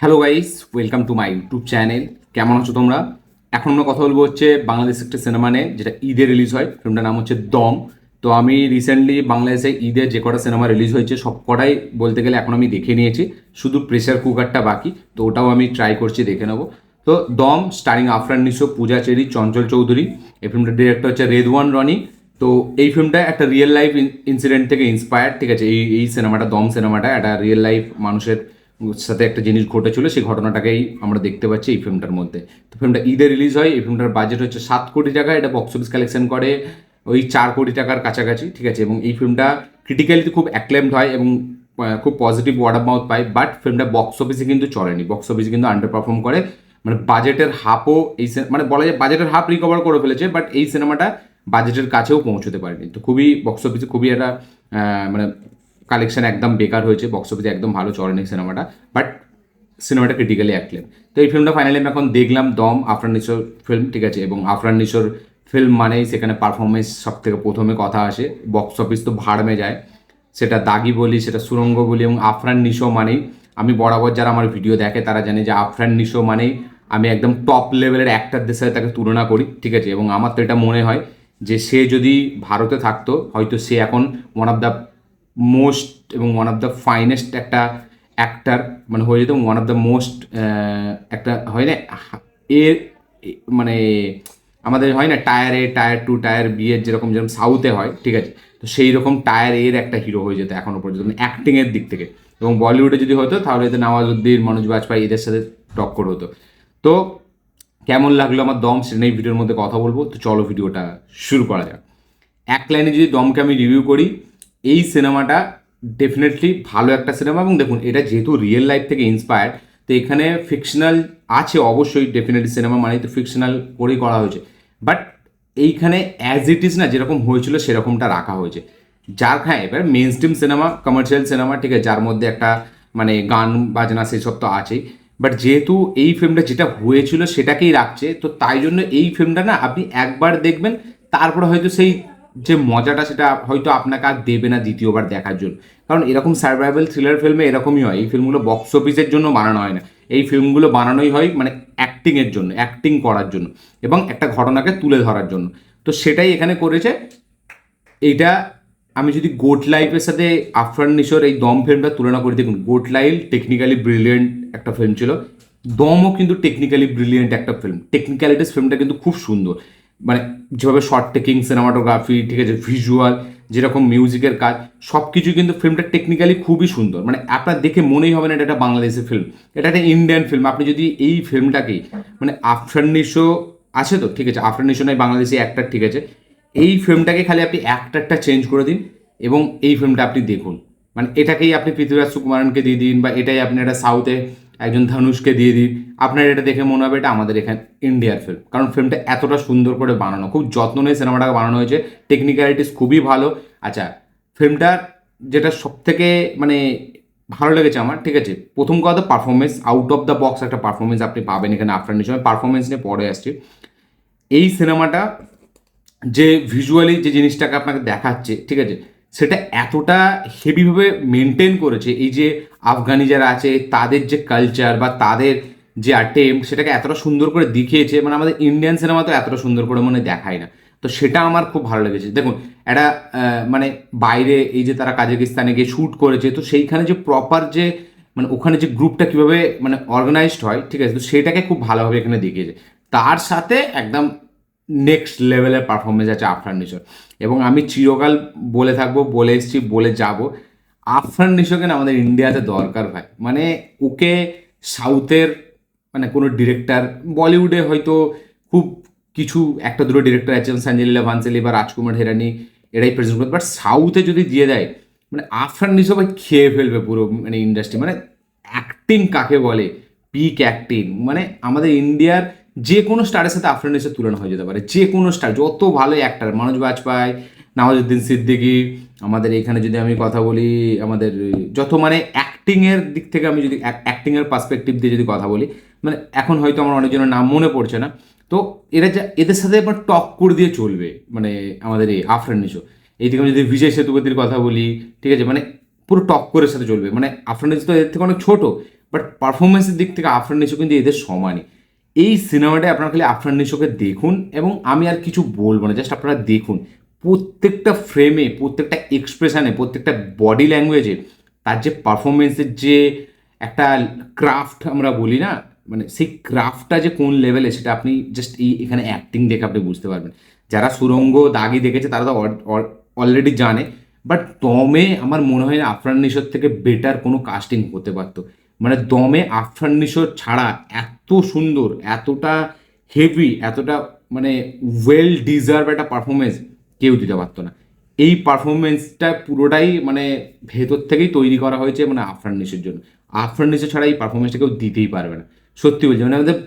Hello guys, welcome to my YouTube channel. কেমন আছো তোমরা? এখন আমরা কথা বলবো হচ্ছে বাংলাদেশ একটা সিনেমা নিয়ে, যেটা ঈদে রিলিজ হয়। ফিল্মটার নাম হচ্ছে দম। তো আমি রিসেন্টলি বাংলাদেশে ঈদে যে কটা সিনেমা রিলিজ হয়েছে সব কটাই বলতে গেলে এখন আমি দেখে নিয়েছি, শুধু প্রেসার কুকারটা বাকি। তো ওটাও আমি ট্রাই করছি, দেখে নেবো। তো দম স্টারিং আফরান নিশো, পূজা চেরি, চঞ্চল চৌধুরী। এই ফিল্মটার ডিরেক্টর হচ্ছে রেদওয়ান রনি। তো এই ফিল্মটা একটা রিয়েল লাইফ ইনসিডেন্ট থেকে ইন্সপায়ার্ড, ঠিক আছে। এই সিনেমাটা, দম সিনেমাটা একটা রিয়েল লাইফ মানুষের সাথে একটা জিনিস ঘটেছিল, সেই ঘটনাটাকেই আমরা দেখতে পাচ্ছি এই ফিল্মটার মধ্যে। তো ফিল্মটা ঈদে রিলিজ হয়। এই ফিল্মটার বাজেট হচ্ছে 7 কোটি টাকা। এটা বক্স অফিস কালেকশন করে ওই 4 কোটি টাকার কাছাকাছি, ঠিক আছে। এবং এই ফিল্মটা ক্রিটিক্যালি খুব অ্যাক্লেমড হয় এবং খুব পজিটিভ ওয়ার্ড অফ মাউথ পায়। বাট ফিল্মটা বক্স অফিসে কিন্তু চলেনি, বক্স অফিসে কিন্তু আন্ডার পারফর্ম করে। মানে বাজেটের হাফও মানে বলা যায় বাজেটের হাফ রিকভার করে ফেলেছে, বাট এই সিনেমাটা বাজেটের কাছেও পৌঁছতে পারেনি। তো খুবই বক্স অফিসে খুবই একটা মানে কালেকশন একদম বেকার হয়েছে, বক্স অফিসে একদম ভালো চলেনি সিনেমাটা। বাট সিনেমাটা ক্রিটিক্যালি অ্যাক্লেম। তো এই ফিল্মটা ফাইনালি আমি এখন দেখলাম, দম আফরান নিশোর ফিল্ম, ঠিক আছে। এবং আফরান নিশোর ফিল্ম মানেই সেখানে পারফরমেন্স সব থেকে প্রথমে কথা আসে। বক্স অফিস তো ভাড়মে যায়, সেটা দাগি বলি, সেটা সুরঙ্গ বলি। এবং আফরান নিশো মানেই, আমি বরাবর যারা আমার ভিডিও দেখে তারা জানে যে আফরান নিশো মানেই আমি একদম টপ লেভেলের অ্যাক্টারদের সাথে তাকে তুলনা করি, ঠিক আছে। এবং আমার তো এটা মনে হয় যে সে যদি ভারতে থাকতো, হয়তো সে এখন ওয়ান অফ দ্য মোস্ট এবং ওয়ান অফ দ্য ফাইনেস্ট একটা অ্যাক্টার মানে হয়ে যেত। ওয়ান অফ দ্য মোস্ট একটা হয় না এর মানে আমাদের হয় না টায়ার এ, টায়ার টু, টায়ার বি এর যেরকম যেরকম সাউথে হয়, ঠিক আছে। তো সেই রকম টায়ার এর একটা হিরো হয়ে যেত এখনো পর্যন্ত, মানে অ্যাক্টিংয়ের দিক থেকে। এবং বলিউডে যদি হতো তাহলে এতে নওয়াজুদ্দিন, মনোজ বাজপেয়ী এদের সাথে টক্কর হতো। তো কেমন লাগলো আমার দম, সেটা এই ভিডিওর মধ্যে কথা বলবো। তো চলো ভিডিওটা শুরু করা যাক। এক লাইনে যদি দমকে আমি রিভিউ করি, এই সিনেমাটা ডেফিনেটলি ভালো একটা সিনেমা। এবং দেখুন, এটা যেহেতু রিয়েল লাইফ থেকে ইন্সপায়ার্ড, তো এখানে ফিকশনাল আছে অবশ্যই, ডেফিনেটলি সিনেমা মানেই তো ফিকশনাল করেই করা হয়েছে। বাট এইখানে অ্যাজ ইট ইজ না, যেরকম হয়েছিল সেরকমটা রাখা হয়েছে। যার হ্যাঁ, এবার mainstream cinema, commercial cinema, ঠিক আছে, যার মধ্যে একটা মানে গান বাজনা সেসব তো আছেই। বাট যেহেতু এই ফিল্মটা যেটা হয়েছিল সেটাকেই রাখছে, তো তাই জন্য এই ফিল্মটা না আপনি একবার দেখবেন, তারপরে হয়তো সেই যে মজাটা সেটা হয়তো আপনাকে আর দেবে না দ্বিতীয়বার দেখার জন্য। কারণ এরকম সার্ভাইভাল থ্রিলার ফিল্মে এরকমই হয়। এই ফিল্মগুলো বক্স অফিসের জন্য বানানো হয় না, এই ফিল্মগুলো বানানোই হয় মানে অ্যাক্টিংয়ের জন্য, অ্যাক্টিং করার জন্য এবং একটা ঘটনাকে তুলে ধরার জন্য। তো সেটাই এখানে করেছে। এইটা আমি যদি গোট লাইফের সাথে আফরান নিশোর এই দম ফিল্মটা তুলনা করে, দেখুন গোট লাইফ টেকনিক্যালি ব্রিলিয়েন্ট একটা ফিল্ম ছিল, দমও কিন্তু টেকনিক্যালি ব্রিলিয়েন্ট একটা ফিল্ম। টেকনিক্যালিটিস ফিল্মটা কিন্তু খুব সুন্দর, মানে যেভাবে শর্ট টেকিং, সিনেমাটোগ্রাফি, ঠিক আছে, ভিজুয়াল, যেরকম মিউজিকের কাজ, সব কিছু কিন্তু ফিল্মটা টেকনিক্যালি খুবই সুন্দর। মানে আপনার দেখে মনেই হবে না এটা একটা বাংলাদেশের ফিল্ম, এটা একটা ইন্ডিয়ান ফিল্ম। আপনি যদি এই ফিল্মটাকেই মানে আফরান নিশো আছে তো, ঠিক আছে, আফরান নিশো নয় বাংলাদেশি অ্যাক্টার, ঠিক আছে, এই ফিল্মটাকে খালি আপনি অ্যাক্টারটা চেঞ্জ করে দিন এবং এই ফিল্মটা আপনি দেখুন। মানে এটাকেই আপনি পৃথ্বীরাজ সুকুমারনকে দিয়ে দিন, বা এটাই আপনি একটা সাউথে একজন ধনুষকে দিয়ে দিন, আপনার এটা দেখে মনে হবে এটা আমাদের এখানে ইন্ডিয়ার ফিল্ম। কারণ ফিল্মটা এতটা সুন্দর করে বানানো, খুব যত্ন নিয়ে সিনেমাটাকে বানানো হয়েছে, টেকনিক্যালিটিস খুবই ভালো। আচ্ছা, ফিল্মটার যেটা সব থেকে মানে ভালো লেগেছে আমার, ঠিক আছে, প্রথম কথা performance, out of the box একটা পারফরমেন্স আপনি পাবেন এখানে আফরান নিশো। পারফরমেন্স নিয়ে পরে আসছে। এই সিনেমাটা যে ভিজুয়ালি যে জিনিসটাকে আপনাকে দেখাচ্ছে, ঠিক আছে, সেটা এতটা হেভিভাবে মেনটেন করেছে। এই যে আফগানি যারা আছে তাদের যে কালচার বা তাদের যে অ্যাটেম্প, সেটাকে এতটা সুন্দর করে দেখিয়েছে। মানে আমাদের ইন্ডিয়ান সিনেমা তো এতটা সুন্দর করে মনে দেখায় না। তো সেটা আমার খুব ভালো লেগেছে। দেখুন, একটা মানে বাইরে এই যে তারা কাজাকিস্তানে গিয়ে শ্যুট করেছে, তো সেইখানে যে প্রপার যে মানে ওখানে যে গ্রুপটা কীভাবে মানে অর্গানাইজড হয়, ঠিক আছে, তো সেটাকে খুব ভালোভাবে এখানে দেখিয়েছে। তার সাথে একদম নেক্সট লেভেলের পারফরমেন্স আছে আফরান নিশোর। এবং আমি চিরকাল বলে থাকবো, বলে এসেছি, বলে যাব, আফরান নিশোকে না আমাদের ইন্ডিয়াতে দরকার ভাই। মানে ওকে সাউথের মানে কোনো ডিরেক্টর, বলিউডে হয়তো খুব কিছু একটা দুটো ডিরেক্টর আছে, যেমন সঞ্জয় লীলা ভানসালি বা রাজকুমার হিরানি, এরাই প্রেজেন্ট করতে, বাট সাউথে যদি দিয়ে দেয়, মানে আফরান নিশো ভাই খেয়ে ফেলবে পুরো মানে ইন্ডাস্ট্রি। মানে অ্যাক্টিং কাকে বলে, পিক অ্যাক্টিং। মানে আমাদের ইন্ডিয়ার যে কোনো স্টারের সাথে আফরান নিশোর তুলনা হয়ে যেতে পারে, যে কোনো স্টার, যত ভালো অ্যাক্টার, মনোজ বাজপেয়ী, নওয়াজুদ্দিন সিদ্দিকী, আমাদের এখানে যদি আমি কথা বলি, আমাদের যত মানে অ্যাক্টিংয়ের দিক থেকে আমি যদি অ্যাক্টিংয়ের পার্সপেক্টিভ দিয়ে যদি কথা বলি, মানে এখন হয়তো আমার অনেকজনের নাম মনে পড়ছে না। তো এরা যা এদের সাথে এবার টক্কর দিয়ে চলবে মানে আমাদের এই আফরান নিশো। এইদিকে আমি যদি বিজয় সেতুপতির কথা বলি, ঠিক আছে, মানে পুরো টক্করের সাথে চলবে। মানে আফরান নিশো তো এদের থেকে অনেক ছোট, বাট পারফরমেন্সের দিক থেকে আফরান নিশো কিন্তু এদের সমানই। এই সিনেমাটায় আপনারা খালি আফরান নিশোকে দেখুন, এবং আমি আর কিছু বলবো না, জাস্ট আপনারা দেখুন। প্রত্যেকটা ফ্রেমে, প্রত্যেকটা এক্সপ্রেশনে, প্রত্যেকটা বডি ল্যাঙ্গুয়েজে তার যে পারফরমেন্সের যে একটা ক্রাফট আমরা বলি না, মানে সেই ক্রাফটটা যে কোন লেভেলে, সেটা আপনি জাস্ট এখানে অ্যাক্টিং দেখে আপনি বুঝতে পারবেন। যারা সুরঙ্গ দাগি দেখেছে তারা তো অলরেডি জানে, বাট দমে আমার মনে হয় না আফরান নিশোর থেকে বেটার কোনো কাস্টিং হতে পারতো। মানে দমে আফরান নিশোর ছাড়া এত সুন্দর, এতটা হেভি, এতটা মানে ওয়েল ডিজার্ভ একটা পারফরমেন্স কেউ দিতে পারতো না। এই পারফরমেন্সটা পুরোটাই মানে ভেতর থেকেই তৈরি করা হয়েছে মানে আফরান নিশোর জন্য। আফরান নিশো ছাড়া এই পারফরমেন্সটা কেউ দিতেই পারবে না, সত্যি বলছি। মানে আমাদের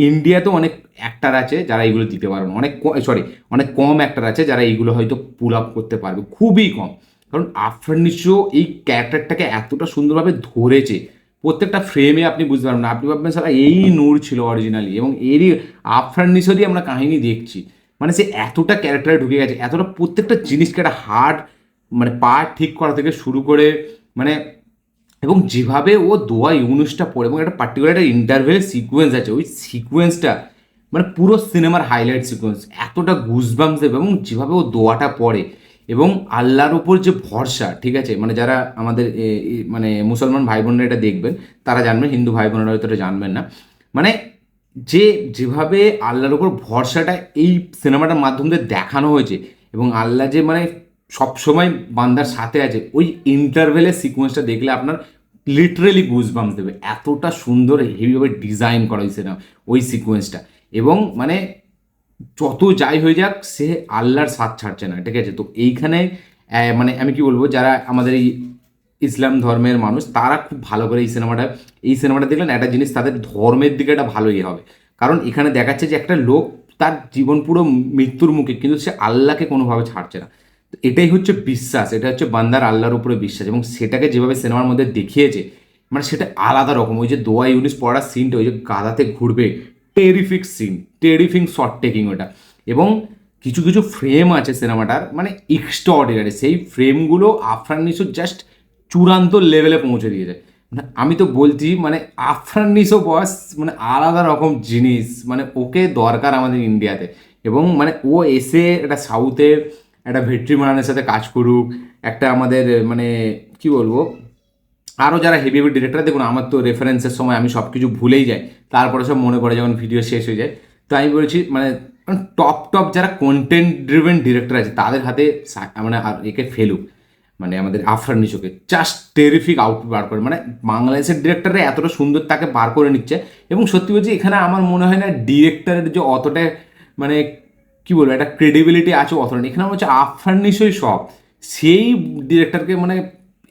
ইন্ডিয়াতেও অনেক অ্যাক্টার আছে যারা এইগুলো দিতে পারবে না, অনেক কম অ্যাক্টার আছে যারা এইগুলো হয়তো পুল আপ করতে পারবে, খুবই কম। কারণ আফরান নিশো এই ক্যারেক্টারটাকে এতটা সুন্দরভাবে ধরেছে, প্রত্যেকটা ফ্রেমে আপনি বুঝতে পারবেন না, আপনি ভাববেন সারা এই নূর ছিল অরিজিনালি, এবং এরই আফরান নিশোরই আমরা কাহিনী দেখছি। মানে সে এতটা ক্যারেক্টারে ঢুকে গেছে, এতটা প্রত্যেকটা জিনিসকে একটা হার্ড মানে পার্ট ঠিক করা থেকে শুরু করে মানে, এবং যেভাবে ও দোয়া ইউনুসটা পড়ে, এবং একটা পার্টিকুলার একটা ইন্টারভেল সিকোয়েন্স আছে, ওই সিকোয়েন্সটা মানে পুরো সিনেমার হাইলাইট সিকোয়েন্স, এতটা গুজবাম্স দেবে। এবং যেভাবে ও দোয়াটা পড়ে, এবং আল্লাহর ওপর যে ভরসা, ঠিক আছে, মানে যারা আমাদের মানে মুসলমান ভাই বোনরা এটা দেখবেন তারা জানবেন, হিন্দু ভাই বোনেরা হয়তো এটা জানবেন না। মানে যেভাবে আল্লাহর ওপর ভরসাটা এই সিনেমাটার মাধ্যম দিয়ে দেখানো হয়েছে, এবং আল্লাহ যে মানে সবসময় বান্দার সাথে আছে, ওই ইন্টারভেলের সিকোয়েন্সটা দেখলে আপনার লিটারেলি গুজবাম্পস দেবে। এতটা সুন্দর হেভিভাবে ডিজাইন করা হয়েছে না ওই সিকোয়েন্সটা। এবং মানে যত যাই হয়ে যাক, সে আল্লাহর সাথ ছাড়ছে না, ঠিক আছে। তো এইখানে মানে আমি কি বলবো, যারা আমাদের এই ইসলাম ধর্মের মানুষ তারা খুব ভালো করে এই সিনেমাটা দেখলেন একটা জিনিস, তাদের ধর্মের দিকে একটা ভালো ইয়ে হবে। কারণ এখানে দেখাচ্ছে যে একটা লোক তার জীবন পুরো মৃত্যুর মুখে, কিন্তু সে আল্লাহকে কোনোভাবে ছাড়ছে না। তো এটাই হচ্ছে বিশ্বাস, এটা হচ্ছে বান্দার আল্লাহর উপরে বিশ্বাস, এবং সেটাকে যেভাবে সিনেমার মধ্যে দেখিয়েছে মানে সেটা আলাদা রকম। ওই যে দোয়া ইউনিস পড়ার সিনটা, ওই যে গাদাতে ঘুরবে, terrific scene, terrific shot taking ওটা। এবং কিছু কিছু ফ্রেম আছে সিনেমাটার মানে এক্সট্রা অর্ডিনারি, সেই ফ্রেমগুলো আফরান নিশো জাস্ট চূড়ান্ত লেভেলে পৌঁছে দিয়েছে। মানে আমি তো বলছি মানে আফরান নিশো বস মানে আলাদা রকম জিনিস, মানে ওকে দরকার আমাদের ইন্ডিয়াতে। এবং মানে ও এসে একটা সাউথের একটা ভেট্রি মারানের সাথে কাজ করুক, একটা আমাদের মানে কি বলবো, আরও যারা হেভি হেভি ডিরেক্টর, দেখুন আমার তো রেফারেন্সের সময় আমি সব কিছু ভুলেই যাই, তারপরে সব মনে পড়ে যখন ভিডিও শেষ হয়ে যায়। তো আমি বলছি মানে টপ টপ যারা কন্টেন্ট ড্রিভেন ডিরেক্টর আছে তাদের হাতে মানে একে ফেলুক, মানে আমাদের আফরান নিশোকে জাস্ট টেরিফিক আউটপুট বার করে। মানে বাংলাদেশের ডিরেক্টররা এতটা সুন্দর তাকে বার করে নিচ্ছে। এবং সত্যি বলছি এখানে আমার মনে হয় না ডিরেক্টরের যে অতটা মানে কি বলবো একটা ক্রেডিবিলিটি আছে অতটা নেই। এখানে আমার হচ্ছে আফরান নিশোই সব, সেই ডিরেক্টরকে মানে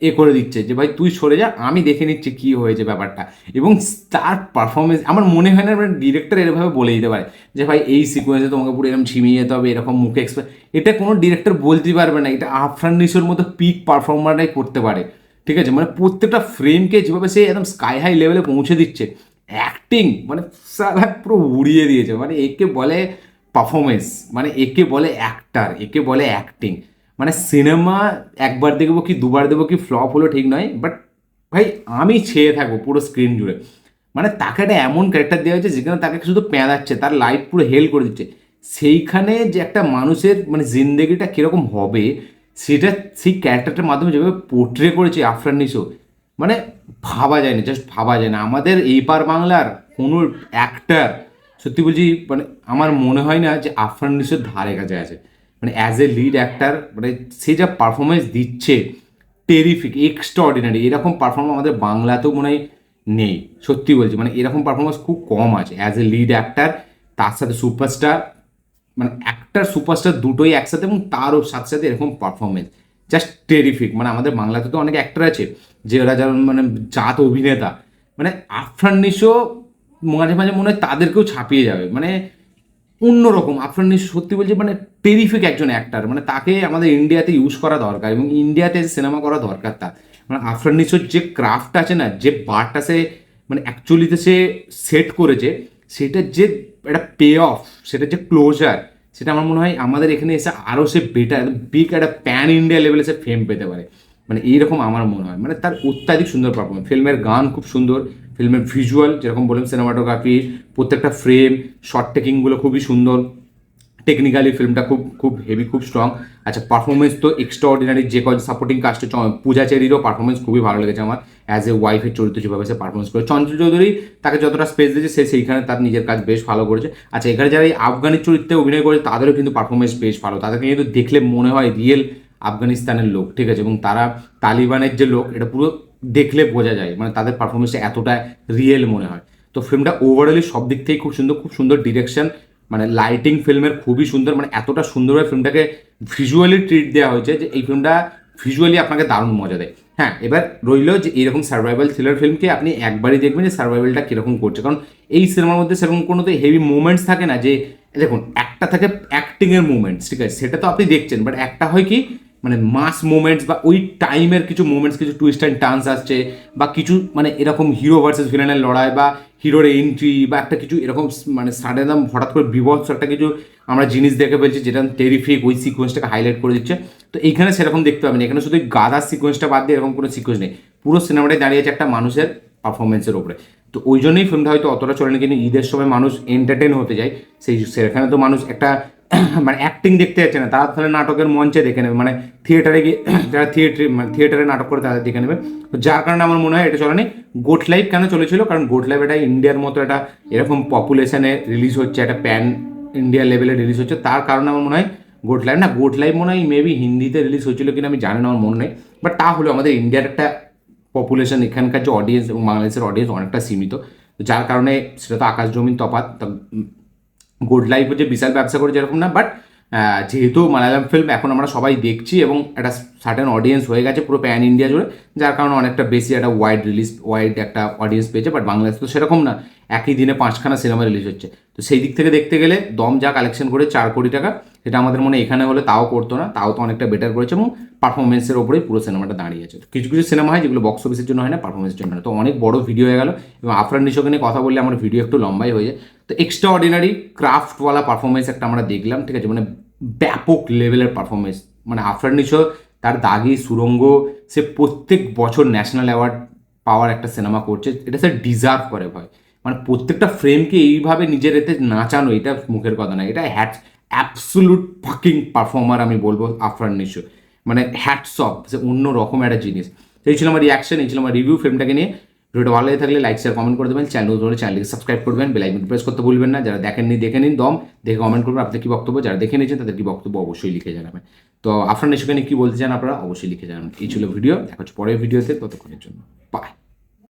করে দিচ্ছে যে ভাই তুই সরে যা, আমি দেখে নিচ্ছি কী হয়েছে ব্যাপারটা। এবং তার পারফরমেন্স আমার মনে হয় না মানে ডিরেক্টর এরভাবে বলে দিতে পারে যে ভাই এই সিকোয়েন্সে তোমাকে পুরো এরকম ঝিমিয়ে যেতে হবে, এরকম মুখে এক্সপ্রেস, এটা কোনো ডিরেক্টর বলতেই পারবে না। এটা আফরান নিশোর মতো পিক পারফর্মারটাই করতে পারে, ঠিক আছে। মানে প্রত্যেকটা ফ্রেমকে যেভাবে সে একদম স্কাই হাই লেভেলে পৌঁছে দিচ্ছে, অ্যাক্টিং মানে সারা পুরো উড়িয়ে দিয়েছে। মানে একে বলে পারফরমেন্স, মানে একে বলে অ্যাক্টার, একে বলে অ্যাক্টিং। মানে সিনেমা একবার দেখবো কি দুবার দেখবো কি ফ্লপ হলো ঠিক নয়, বাট ভাই আমি ছেয়ে থাকবো পুরো স্ক্রিন জুড়ে। মানে তাকে একটা এমন ক্যারেক্টার দেওয়া হয়েছে যেখানে তাকে শুধু পেঁদাচ্ছে, তার লাইফ পুরো হেল করে দিচ্ছে। সেইখানে যে একটা মানুষের মানে জিন্দেগিটা কীরকম হবে সেটা সেই ক্যারেক্টারটার মাধ্যমে যেভাবে পোর্ট্রে করেছে আফরান নিশো, মানে ভাবা যায় না, জাস্ট ভাবা যায় না। আমাদের এই পার বাংলার কোনো অ্যাক্টার সত্যি বলছি মানে আমার মনে হয় না যে আফরান নিশোর ধারে কাছে আছে। মানে অ্যাজ এ লিড অ্যাক্টার মানে সে যা পারফরমেন্স দিচ্ছে টেরিফিক, এক্সট্রা অর্ডিনারি। এরকম পারফরমেন্স আমাদের বাংলাতেও মনে হয় নেই, সত্যি বলছি। মানে এরকম পারফরমেন্স খুব কম আছে অ্যাজ এ লিড অ্যাক্টার, তার সাথে সুপারস্টার, মানে অ্যাক্টার সুপারস্টার দুটোই একসাথে, এবং তারও সাথে সাথে এরকম পারফরমেন্স জাস্ট টেরিফিক। মানে আমাদের বাংলাতে তো অনেক অ্যাক্টার আছে যে ওরা যেমন মানে জাত অভিনেতা, মানে আফরান নিশো মাঝে মাঝে মনে হয় তাদেরকেও ছাপিয়ে যাবে। মানে অন্যরকম আফরান নিশো, সত্যি বলছি মানে টেরিফিক একজন অ্যাক্টার। মানে তাকে আমাদের ইন্ডিয়াতে ইউজ করা দরকার, এবং ইন্ডিয়াতে সিনেমা করা দরকার তার। মানে আফরান নিশোর যে ক্রাফট আছে না, যে বারটা সে মানে অ্যাকচুয়ালিতে সে সেট করেছে, সেটার যে একটা পে অফ, সেটার যে ক্লোজার, সেটা আমার মনে হয় আমাদের এখানে এসে আরও সে বেটার বিগ একটা প্যান ইন্ডিয়া লেভেলে সে ফেম পেতে পারে। মানে এইরকম আমার মনে হয়, মানে তার অত্যাধিক সুন্দর পারফরমেন্স, ফিল্মের গান খুব সুন্দর, ফিল্মের ভিজুয়াল যেরকম বললাম, সিনেমাটোগ্রাফি, প্রত্যেকটা ফ্রেম, শর্ট টেকিংগুলো খুবই সুন্দর, টেকনিক্যালি ফিল্মটা খুব খুব হেভি, খুব স্ট্রং। আচ্ছা পারফরমেন্স তো এক্সট্রা অর্ডিনারি, যে কজন সাপোর্টিং কাস্টে পূজা চেরিরও পারফরমেন্স খুবই ভালো লেগেছে আমার, অ্যাজ এ ওয়াইফের চরিত্র যেভাবে সে পারফরমেন্স করে। চঞ্চল চৌধুরী তাকে যতটা স্পেস দিয়েছে সে সেইখানে তার নিজের কাজ বেশ ভালো করেছে। আচ্ছা এখানে যারা এই আফগানির চরিত্রে অভিনয় করেছে তাদেরও কিন্তু পারফরমেন্স বেশ ভালো, তাদেরকে কিন্তু দেখলে মনে হয় রিয়েল আফগানিস্তানের লোক, ঠিক আছে, এবং তারা তালিবানের যে লোক এটা পুরো দেখলে বোঝা যায়, মানে তাদের পারফরমেন্সটা এতটা রিয়েল মনে হয়। তো ফিল্মটা ওভারঅলি সব দিক থেকেই খুব সুন্দর, খুব সুন্দর ডিরেকশন, মানে লাইটিং ফিল্মের খুবই সুন্দর, মানে এতটা সুন্দরভাবে ফিল্মটাকে ভিজুয়ালি ট্রিট দেওয়া হয়েছে যে এই ফিল্মটা ভিজুয়ালি আপনাকে দারুণ মজা দেয়। হ্যাঁ এবার রইল যে এরকম সার্ভাইভাল থ্রিলার ফিল্মকে আপনি একবারই দেখবেন যে সার্ভাইভালটা কীরকম করছে, কারণ এই সিনেমার মধ্যে সেরকম কোনো তো হেভি মুভমেন্টস থাকে না, যে দেখুন একটা থাকে অ্যাক্টিংয়ের মুভমেন্টস, ঠিক আছে, সেটা তো আপনি দেখছেন, বাট একটা হয় কি মানে মাস মুভমেন্টস বা ওই টাইমের কিছু মুভমেন্টস, কিছু টুইস্ট অ্যান্ড টার্নস আসছে, বা কিছু মানে এরকম হিরো ভার্সেস ভিলেনের লড়াই, বা হিরোর এন্ট্রি, বা একটা কিছু এরকম মানে সাডেন হঠাৎ করে বিভৎস একটা কিছু আমরা জিনিস দেখে ফেলছি যেটা টেরিফিক, ওই সিকোয়েন্সটাকে হাইলাইট করে দিচ্ছে। তো এইখানে সেরকম দেখতে পাবেন, এখানে শুধু গাদার সিকোয়েন্সটা বাদ দিয়ে এরকম কোনো সিকোয়েন্স নেই, পুরো সিনেমাটাই দাঁড়িয়েছে একটা মানুষের পারফরমেন্সের ওপরে। তো ওই জন্যই ফিল্মটা হয়তো অতটা চলে না, কিন্তু ঈদের সময় মানুষ এন্টারটেন হতে যায়, সেখানে তো মানুষ একটা মানে অ্যাক্টিং দেখতে যাচ্ছে না, তারা তাহলে নাটকের মঞ্চে দেখে নেবে, মানে থিয়েটারে গিয়ে যারা থিয়েটারে নাটক করে তাদের দেখে নেবে। তো যার কারণে আমার মনে হয় এটা চলেনি। গোট লাইভ কেন চলেছিল, কারণ গোট লাইভ এটা ইন্ডিয়ার মতো একটা এরকম পপুলেশনে রিলিজ হচ্ছে, একটা প্যান ইন্ডিয়া লেভেলে রিলিজ হচ্ছে, তার কারণে আমার মনে হয় গোট লাইভ, না গোট লাইভ মনে হয় মেবি হিন্দিতে রিলিজ হচ্ছিল কিনা আমি জানি না, আমার মনে নেই, বাট তা হলেও আমাদের ইন্ডিয়ার একটা পপুলেশন, এখানকার যে অডিয়েন্স এবং বাংলাদেশের অডিয়েন্স অনেকটা সীমিত, যার কারণে সেটা তো আকাশ জমিন তফাৎ। গুড লাইফ হচ্ছে বিশাল ব্যবসা করে যেরকম না, বাট যেহেতু মালায়ালাম ফিল্ম এখন আমরা সবাই দেখছি এবং একটা সার্টেন অডিয়েন্স হয়ে গেছে পুরো প্যান ইন্ডিয়া জুড়ে, যার কারণে অনেকটা বেশি একটা ওয়াইড একটা অডিয়েন্স পেয়েছে। বাট বাংলাদেশ তো সেরকম না, একই দিনে 5খানা সিনেমা রিলিজ হচ্ছে, তো সেই দিক থেকে দেখতে গেলে দম যা কালেকশন করে 4 কোটি টাকা, সেটা আমাদের মনে এখানে হলে তাও করতো না, তাও তো অনেকটা বেটার করেছে, এবং পারফরমেন্সের ওপরেই পুরো সিনেমাটা দাঁড়িয়ে আছে। কিছু কিছু সিনেমা হয় যেগুলো বক্স অফিসের জন্য হয় না, পারফরমেন্সের জন্য হয়। তো অনেক বড় ভিডিও হয়ে গেল, এবং আফরান নিশোকে নিয়ে কথা বললে আমার ভিডিও একটু লম্বাই হয়ে যায়। তো এক্সট্রা অর্ডিনারি ক্রাফটওয়ালা পারফরমেন্স একটা আমরা দেখলাম, ঠিক আছে, মানে ব্যাপক লেভেলের পারফরমেন্স, মানে আফরান নিশো তার দাগি সুরঙ্গ, সে প্রত্যেক বছর ন্যাশনাল অ্যাওয়ার্ড পাওয়ার একটা সিনেমা করছে, এটা সে ডিজার্ভ করে ভাই, মানে প্রত্যেকটা ফ্রেমকে এইভাবে নিজের এতে নাচানো, এটা মুখের কথা না, এটা অ্যাবসোলুট ফাকিং পারফর্মার আমি বলবো আফরান নিশো, মানে হ্যাটস অফ, সে অন্য রকম একটা জিনিস। তো এই ছিল আমার রিয়াকশন, এই ছিল আমার রিভিউ ফিল্মটাকে নিয়ে। ভিডিওটা ভালো লেগে থাকলে লাইক শেয়ার কমেন্ট করে দেবেন, চ্যানেলকে সাবস্ক্রাইব করবেন, বেল আইকন প্রেস করতে ভুলবেন না। যারা দেখেননি দেখে নিন দম, দেখে কমেন্ট করবেন আপনাদের কি বক্তব্য, যারা দেখে নিয়েছেন তাদের কি বক্তব্য অবশ্যই লিখে জানাবেন। তো আফরান নিশোকে নিয়ে কি বলতে চান আপনারা অবশ্যই লিখে জানাবেন। এই ছিল ভিডিও, দেখা হচ্ছে পরের ভিডিওতে, ততক্ষণের জন্য বাই।